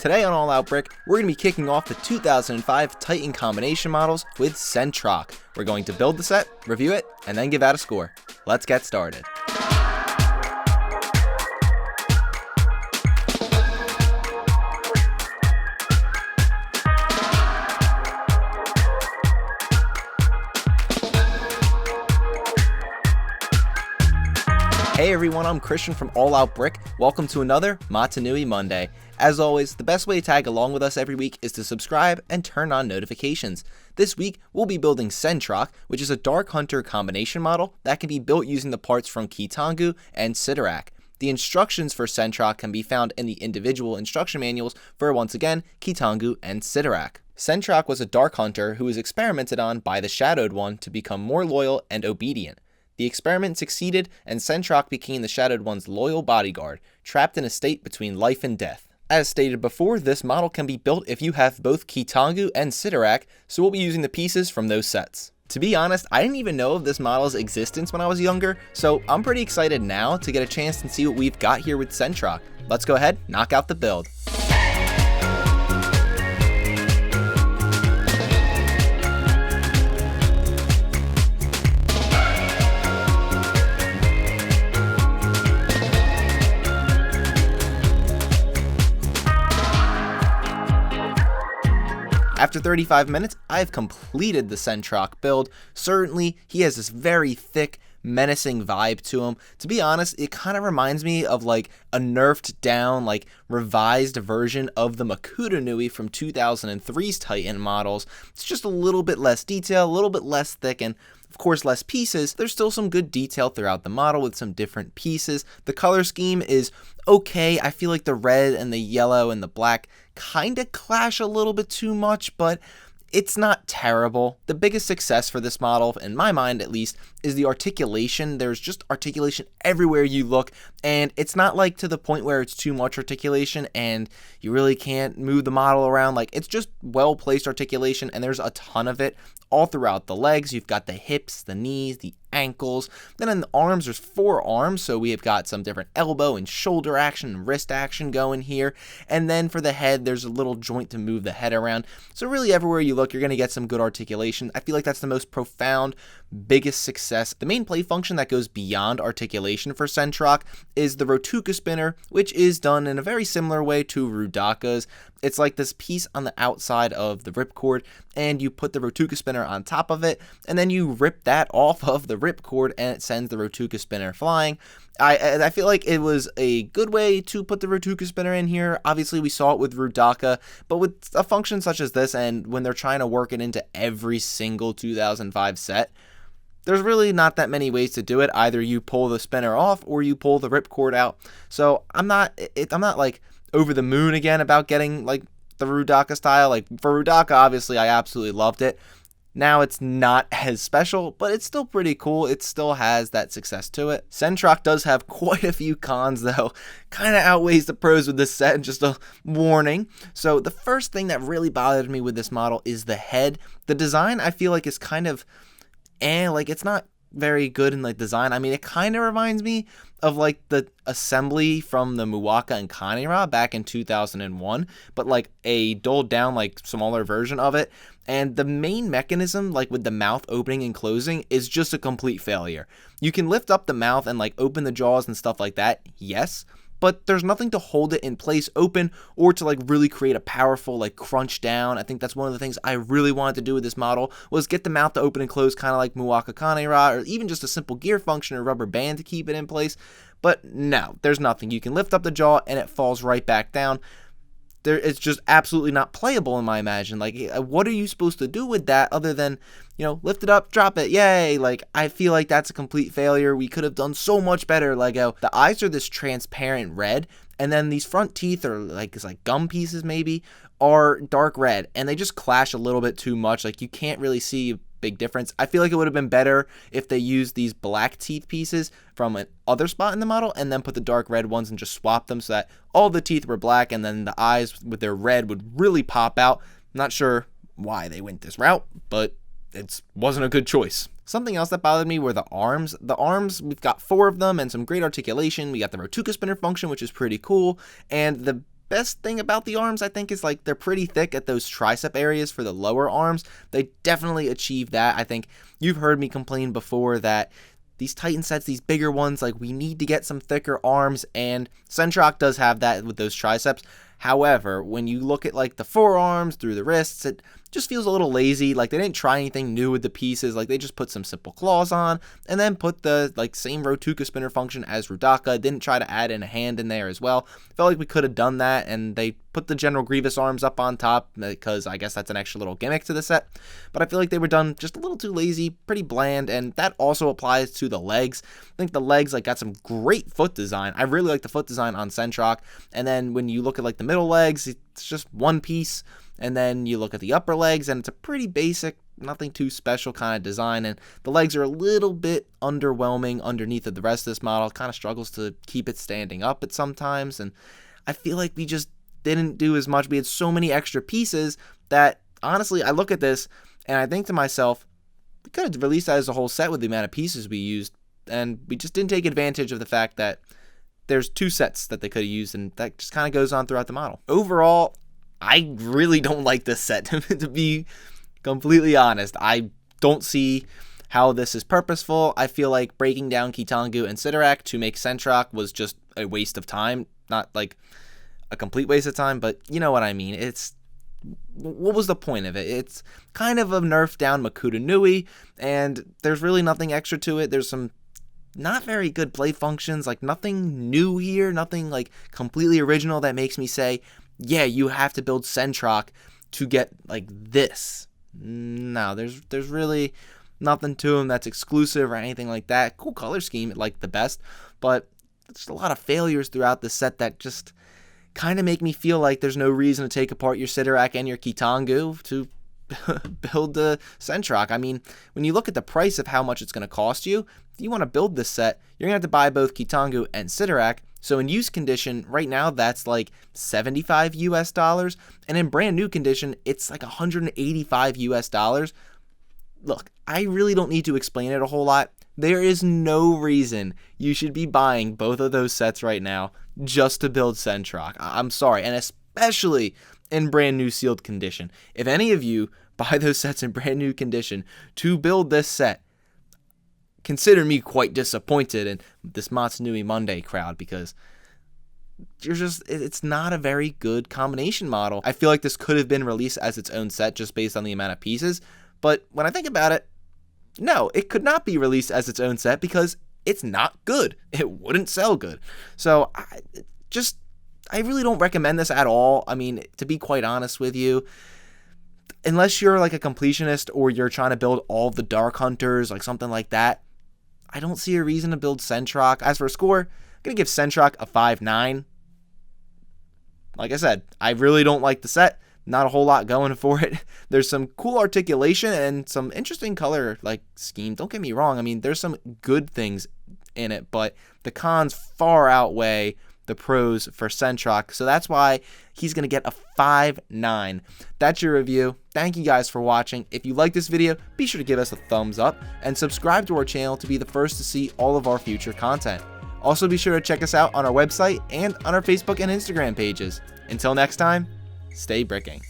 Today on All Out Brick, we're going to be kicking off the 2005 Titan combination models with Sentrakh. We're going to build the set, review it, and then give out a score. Let's get started. Hey everyone, I'm Christian from All Out Brick. Welcome to another Matanui Monday. As always, the best way to tag along with us every week is to subscribe and turn on notifications. This week, we'll be building Sentrakh, which is a Dark Hunter combination model that can be built using the parts from Keetongu and Sidorak. The instructions for Sentrakh can be found in the individual instruction manuals for, once again, Keetongu and Sidorak. Sentrakh was a Dark Hunter who was experimented on by the Shadowed One to become more loyal and obedient. The experiment succeeded, and Sentrakh became the Shadowed One's loyal bodyguard, trapped in a state between life and death. As stated before, this model can be built if you have both Keetongu and Sidorak, so we'll be using the pieces from those sets. To be honest, I didn't even know of this model's existence when I was younger, so I'm pretty excited now to get a chance and see what we've got here with Sentrakh. Let's go ahead, knock out the build. After 35 minutes, I've completed the Sentrakh build. Certainly, he has this very thick, menacing vibe to him. To be honest, it kind of reminds me of like a nerfed down, like revised version of the Makuta from 2003's Titan models. It's just a little bit less detail, a little bit less thick, and of course less pieces. There's still some good detail throughout the model with some different pieces. The color scheme is okay. I feel like the red and the yellow and the black kind of clash a little bit too much, but it's not terrible. The biggest success for this model, in my mind at least, is the articulation. There's just articulation everywhere you look, and it's not like to the point where it's too much articulation and you really can't move the model around. Like, it's just well-placed articulation, and there's a ton of it all throughout the legs. You've got the hips, the knees, the ankles. Then in the arms, there's 4 arms, so we have got some different elbow and shoulder action and wrist action going here. And then for the head, there's a little joint to move the head around. So really everywhere you look, you're going to get some good articulation. I feel like that's the most profound, biggest success. The main play function that goes beyond articulation for Sentrakh is the Rotuka spinner, which is done in a very similar way to Rudaka's. It's like this piece on the outside of the ripcord, and you put the Rotuka spinner on top of it, and then you rip that off of the ripcord, and it sends the Rotuka spinner flying. I feel like it was a good way to put the Rotuka spinner in here. Obviously, we saw it with Rudaka, but with a function such as this, and when they're trying to work it into every single 2005 set, there's really not that many ways to do it. Either you pull the spinner off or you pull the ripcord out. So I'm not like over the moon again about getting like the Rudaka style. Like for Rudaka, obviously I absolutely loved it. Now it's not as special, but it's still pretty cool. It still has that success to it. Sentrakh does have quite a few cons though. Kind of outweighs the pros with this set, just a warning. So the first thing that really bothered me with this model is the head. The design I feel like is kind of like it's not very good in like design. I mean, it kind of reminds me of like the assembly from the Muwaka and Kanira back in 2001, but like a dulled down, like smaller version of it. And the main mechanism, like with the mouth opening and closing, is just a complete failure. You can lift up the mouth and like open the jaws and stuff like that, yes, but there's nothing to hold it in place open or to like really create a powerful like crunch down. I think that's one of the things I really wanted to do with this model was get the mouth to open and close kind of like Muwaka Kanira, or even just a simple gear function or rubber band to keep it in place. But no, there's nothing. You can lift up the jaw and it falls right back down. It's just absolutely not playable in my imagine. Like, what are you supposed to do with that other than, you know, lift it up, drop it, yay? Like, I feel like that's a complete failure. We could have done so much better, Lego. The eyes are this transparent red, and then these front teeth are like, it's like gum pieces maybe, are dark red, and they just clash a little bit too much. Like, you can't really see big difference. I feel like it would have been better if they used these black teeth pieces from another spot in the model and then put the dark red ones and just swap them so that all the teeth were black and then the eyes with their red would really pop out. Not sure why they went this route, but it wasn't a good choice. Something else that bothered me were the arms. The arms, we've got 4 of them and some great articulation. We got the Rotuka spinner function, which is pretty cool, and the best thing about the arms, I think, is like they're pretty thick at those tricep areas for the lower arms. They definitely achieve that. I think you've heard me complain before that these Titan sets, these bigger ones, like we need to get some thicker arms, and Sentrakh does have that with those triceps. However, when you look at like the forearms through the wrists, it just feels a little lazy. Like they didn't try anything new with the pieces. Like they just put some simple claws on and then put the like same Rotuka spinner function as Rudaka. Didn't try to add in a hand in there as well. Felt like we could have done that, and they put the General Grievous arms up on top because I guess that's an extra little gimmick to the set. But I feel like they were done just a little too lazy, pretty bland, and that also applies to the legs. I think the legs like got some great foot design. I really like the foot design on Sentrakh. And then when you look at like the middle legs, it's just one piece. And then you look at the upper legs, and it's a pretty basic, nothing too special kind of design. And the legs are a little bit underwhelming underneath of the rest of this model. Kind of struggles to keep it standing up at sometimes. And I feel like we just didn't do as much. We had so many extra pieces that, honestly, I look at this and I think to myself, we could have released that as a whole set with the amount of pieces we used. And we just didn't take advantage of the fact that there's 2 sets that they could have used, and that just kind of goes on throughout the model. Overall, I really don't like this set, to be completely honest. I don't see how this is purposeful. I feel like breaking down Keetongu and Sidorak to make Sentrakh was just a waste of time. Not like a complete waste of time, but you know what I mean. What was the point of it? It's kind of a nerfed down Makuta Nui, and there's really nothing extra to it. There's some not very good play functions, like nothing new here, nothing like completely original that makes me say, yeah, you have to build Sentrakh to get like this. No, there's really nothing to him that's exclusive or anything like that. Cool color scheme, like the best, but there's a lot of failures throughout the set that just kind of make me feel like there's no reason to take apart your Sidorak and your Keetongu to build the Sentrakh. I mean, when you look at the price of how much it's going to cost you, if you want to build this set, you're going to have to buy both Keetongu and Sidorak. So in used condition, right now, that's like $75 US, and in brand new condition, it's like $185 US. Look, I really don't need to explain it a whole lot. There is no reason you should be buying both of those sets right now just to build Sentrakh. I'm sorry, and especially in brand new sealed condition. If any of you buy those sets in brand new condition to build this set, consider me quite disappointed in this Matsunui Monday crowd, because it's not a very good combination model. I feel like this could have been released as its own set just based on the amount of pieces, but when I think about it, no, it could not be released as its own set because it's not good. It wouldn't sell good. So I really don't recommend this at all. I mean, to be quite honest with you, unless you're like a completionist or you're trying to build all the Dark Hunters, like something like that, I don't see a reason to build Sentrakh. As for a score, I'm going to give Sentrakh a 5.9. Like I said, I really don't like the set. Not a whole lot going for it. There's some cool articulation and some interesting color like scheme. Don't get me wrong. I mean, there's some good things in it, but the cons far outweigh the pros for Sentrakh. So that's why he's going to get a 5.9. That's your review. Thank you guys for watching. If you like this video, be sure to give us a thumbs up and subscribe to our channel to be the first to see all of our future content. Also, be sure to check us out on our website and on our Facebook and Instagram pages. Until next time, stay bricking.